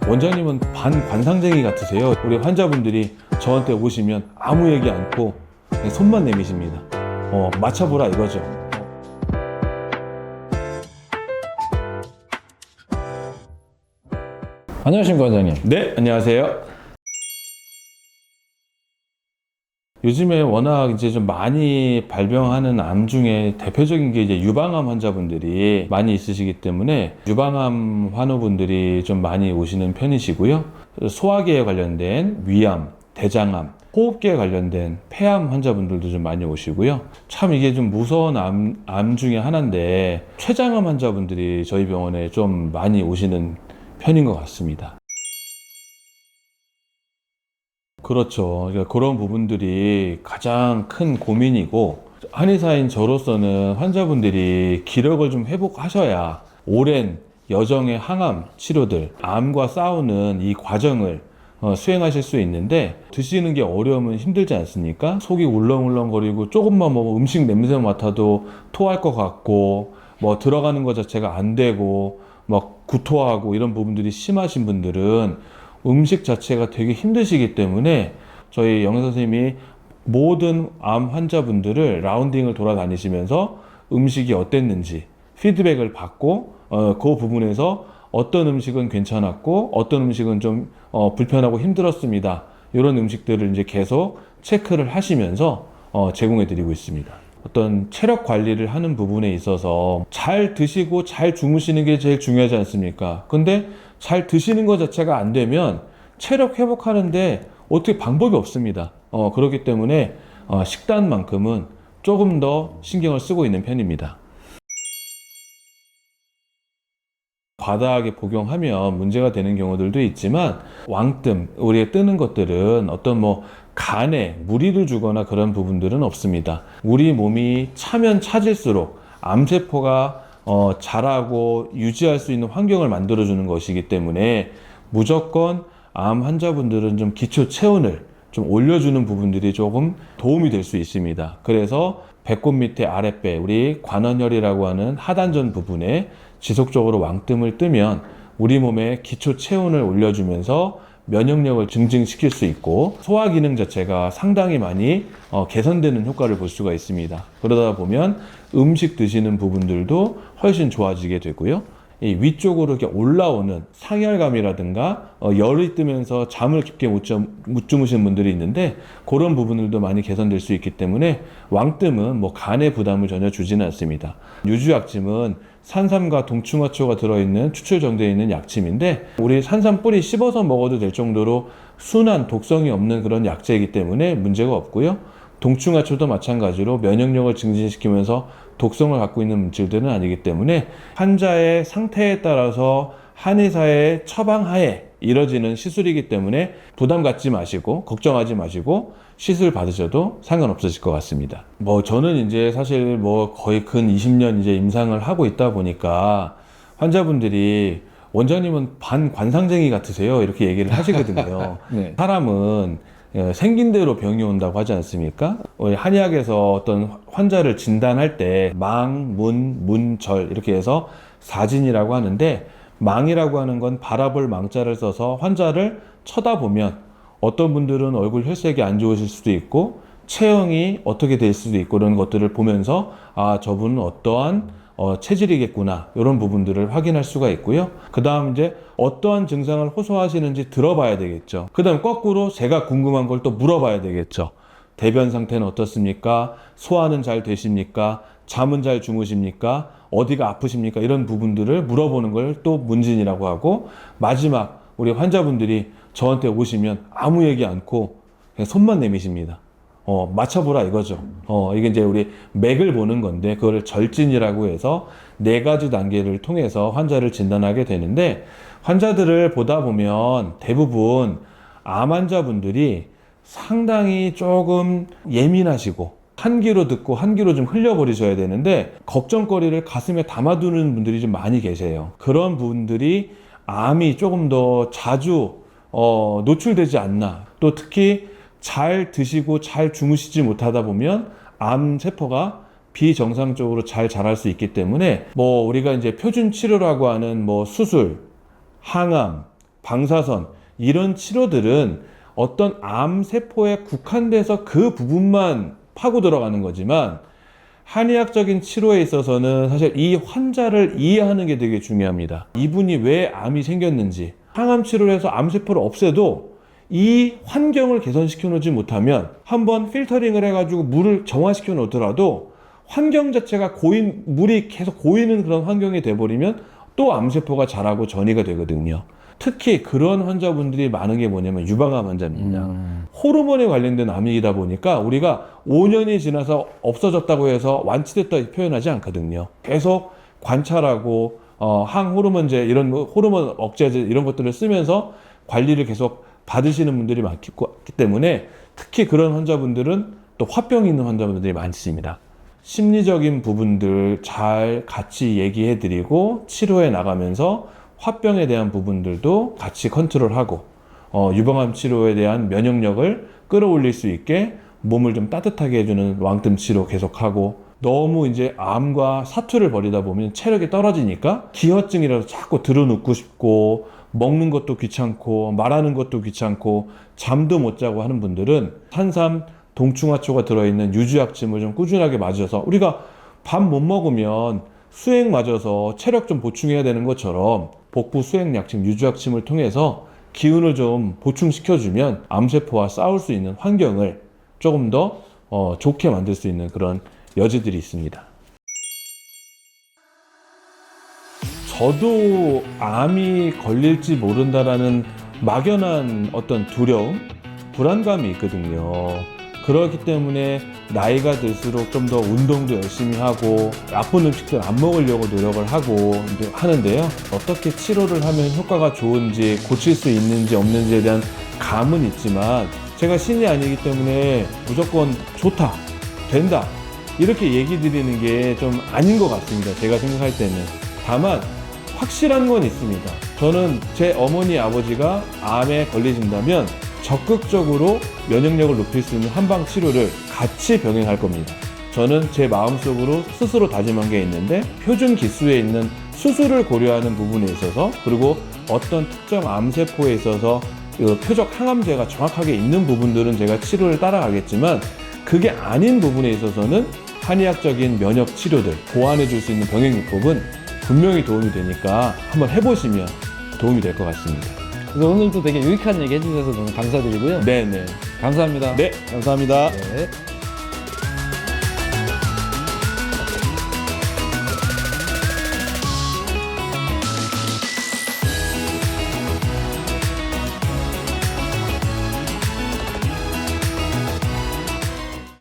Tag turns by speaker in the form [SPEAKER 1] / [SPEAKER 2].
[SPEAKER 1] 원장님은 반관상쟁이 같으세요. 우리 환자분들이 저한테 오시면 아무 얘기 않고 그냥 손만 내미십니다. 맞춰보라 이거죠.
[SPEAKER 2] 안녕하십니까, 원장님.
[SPEAKER 1] 네, 안녕하세요. 요즘에 워낙 이제 좀 많이 발병하는 암 중에 대표적인 게 이제 유방암 환자분들이 많이 있으시기 때문에 유방암 환우분들이 좀 많이 오시는 편이시고요. 소화기에 관련된 위암, 대장암, 호흡기에 관련된 폐암 환자분들도 좀 많이 오시고요. 참 이게 좀 무서운 암 중에 하나인데 췌장암 환자분들이 저희 병원에 좀 많이 오시는 편인 것 같습니다. 그렇죠. 그러니까 그런 부분들이 가장 큰 고민이고, 한의사인 저로서는 환자분들이 기력을 좀 회복하셔야 오랜 여정의 항암 치료들, 암과 싸우는 이 과정을 수행하실 수 있는데, 드시는 게 어려우면 힘들지 않습니까? 속이 울렁울렁거리고 조금만 뭐 음식 냄새 맡아도 토할 것 같고, 뭐 들어가는 것 자체가 안 되고 막 구토하고 이런 부분들이 심하신 분들은 음식 자체가 되게 힘드시기 때문에 저희 영양 선생님이 모든 암 환자분들을 라운딩을 돌아다니시면서 음식이 어땠는지 피드백을 받고 그 부분에서 어떤 음식은 괜찮았고 어떤 음식은 좀 불편하고 힘들었습니다. 이런 음식들을 이제 계속 체크를 하시면서 제공해 드리고 있습니다. 어떤 체력 관리를 하는 부분에 있어서 잘 드시고 잘 주무시는 게 제일 중요하지 않습니까? 근데 잘 드시는 것 자체가 안 되면 체력 회복하는데 어떻게 방법이 없습니다. 그렇기 때문에 식단만큼은 조금 더 신경을 쓰고 있는 편입니다. 과다하게 복용하면 문제가 되는 경우들도 있지만 왕뜸, 우리가 뜨는 것들은 어떤 뭐 간에 무리를 주거나 그런 부분들은 없습니다. 우리 몸이 차면 차질수록 암세포가 자라고 유지할 수 있는 환경을 만들어주는 것이기 때문에 무조건 암 환자분들은 좀 기초 체온을 좀 올려주는 부분들이 조금 도움이 될 수 있습니다. 그래서 배꼽 밑에 아랫배, 우리 관원혈이라고 하는 하단전 부분에 지속적으로 왕뜸을 뜨면 우리 몸의 기초 체온을 올려주면서 면역력을 증진시킬 수 있고 소화 기능 자체가 상당히 많이 개선되는 효과를 볼 수가 있습니다. 그러다 보면 음식 드시는 부분들도 훨씬 좋아지게 되고요. 이 위쪽으로 이렇게 올라오는 상열감이라든가 열이 뜨면서 잠을 깊게 못 주무시는 분들이 있는데 그런 부분들도 많이 개선될 수 있기 때문에 왕뜸은 뭐 간의 부담을 전혀 주지는 않습니다. 유주약침은 산삼과 동충하초가 들어있는 추출 정제에 있는 약침인데 우리 산삼 뿌리 씹어서 먹어도 될 정도로 순한 독성이 없는 그런 약재이기 때문에 문제가 없고요. 동충하초도 마찬가지로 면역력을 증진시키면서 독성을 갖고 있는 물질들은 아니기 때문에 환자의 상태에 따라서 한의사의 처방하에 이뤄지는 시술이기 때문에 부담 갖지 마시고 걱정하지 마시고 시술 받으셔도 상관없으실 것 같습니다. 뭐 저는 이제 사실 뭐 거의 근 20년 이제 임상을 하고 있다 보니까 환자분들이 원장님은 반관상쟁이 같으세요 이렇게 얘기를 하시거든요.
[SPEAKER 2] 네.
[SPEAKER 1] 사람은 생긴 대로 병이 온다고 하지 않습니까? 한의학에서 어떤 환자를 진단할 때 망, 문, 절 이렇게 해서 사진이라고 하는데 망이라고 하는 건 바라볼 망자를 써서 환자를 쳐다보면 어떤 분들은 얼굴 혈색이 안 좋으실 수도 있고 체형이 어떻게 될 수도 있고 그런 것들을 보면서 아 저분은 어떠한 체질이겠구나 이런 부분들을 확인할 수가 있고요. 그 다음 이제 어떠한 증상을 호소하시는지 들어봐야 되겠죠. 그 다음 거꾸로 제가 궁금한 걸 또 물어봐야 되겠죠. 대변 상태는 어떻습니까? 소화는 잘 되십니까? 잠은 잘 주무십니까? 어디가 아프십니까? 이런 부분들을 물어보는 걸 또 문진이라고 하고 마지막 우리 환자분들이 저한테 오시면 아무 얘기 않고 그냥 손만 내미십니다. 맞춰보라 이거죠. 이게 이제 우리 맥을 보는 건데, 그거를 절진이라고 해서 4가지 단계를 통해서 환자를 진단하게 되는데, 환자들을 보다 보면 대부분 암 환자분들이 상당히 조금 예민하시고, 한 귀로 듣고 한 귀로 좀 흘려버리셔야 되는데, 걱정거리를 가슴에 담아두는 분들이 좀 많이 계세요. 그런 분들이 암이 조금 더 자주 노출되지 않나. 또 특히 잘 드시고 잘 주무시지 못하다 보면 암 세포가 비정상적으로 잘 자랄 수 있기 때문에 뭐 우리가 이제 표준 치료라고 하는 뭐 수술, 항암, 방사선 이런 치료들은 어떤 암세포에 국한돼서 그 부분만 파고 들어가는 거지만 한의학적인 치료에 있어서는 사실 이 환자를 이해하는 게 되게 중요합니다. 이분이 왜 암이 생겼는지, 항암 치료를 해서 암세포를 없애도 이 환경을 개선시켜 놓지 못하면 한번 필터링을 해가지고 물을 정화시켜 놓더라도 환경 자체가 물이 계속 고이는 그런 환경이 돼버리면 또 암세포가 자라고 전이가 되거든요. 특히 그런 환자분들이 많은 게 뭐냐면 유방암 환자입니다. 호르몬에 관련된 암이다 보니까 우리가 5년이 지나서 없어졌다고 해서 완치됐다 표현하지 않거든요. 계속 관찰하고 항호르몬제 이런 호르몬 억제제 이런 것들을 쓰면서 관리를 계속 받으시는 분들이 많기 때문에 특히 그런 환자분들은 또 화병이 있는 환자분들이 많습니다. 심리적인 부분들 잘 같이 얘기해 드리고 치료해 나가면서 화병에 대한 부분들도 같이 컨트롤하고 유방암 치료에 대한 면역력을 끌어올릴 수 있게 몸을 좀 따뜻하게 해주는 왕뜸 치료 계속하고, 너무 이제 암과 사투를 벌이다 보면 체력이 떨어지니까 기혈증이라도 자꾸 들어눕고 싶고 먹는 것도 귀찮고 말하는 것도 귀찮고 잠도 못 자고 하는 분들은 산삼, 동충하초가 들어있는 유주약침을 좀 꾸준하게 맞으셔서, 우리가 밥 못 먹으면 수액 맞아서 체력 좀 보충해야 되는 것처럼 복부 수액약침, 유주약침을 통해서 기운을 좀 보충시켜주면 암세포와 싸울 수 있는 환경을 조금 더 좋게 만들 수 있는 그런 여지들이 있습니다. 저도 암이 걸릴지 모른다라는 막연한 어떤 두려움, 불안감이 있거든요. 그렇기 때문에 나이가 들수록 좀 더 운동도 열심히 하고 나쁜 음식들 안 먹으려고 노력을 하고 하는데요. 어떻게 치료를 하면 효과가 좋은지, 고칠 수 있는지 없는지에 대한 감은 있지만 제가 신이 아니기 때문에 무조건 좋다, 된다 이렇게 얘기 드리는 게 좀 아닌 것 같습니다. 제가 생각할 때는. 다만 확실한 건 있습니다. 저는 제 어머니 아버지가 암에 걸리신다면 적극적으로 면역력을 높일 수 있는 한방 치료를 같이 병행할 겁니다. 저는 제 마음속으로 스스로 다짐한 게 있는데, 표준 기수에 있는 수술을 고려하는 부분에 있어서, 그리고 어떤 특정 암세포에 있어서 표적 항암제가 정확하게 있는 부분들은 제가 치료를 따라가겠지만, 그게 아닌 부분에 있어서는 한의학적인 면역 치료들, 보완해 줄 수 있는 병행요법은 분명히 도움이 되니까 한번 해보시면 도움이 될 것 같습니다.
[SPEAKER 2] 그래서 오늘도 되게 유익한 얘기 해주셔서 너무 감사드리고요.
[SPEAKER 1] 네네.
[SPEAKER 2] 감사합니다.
[SPEAKER 1] 네, 감사합니다.
[SPEAKER 2] 네.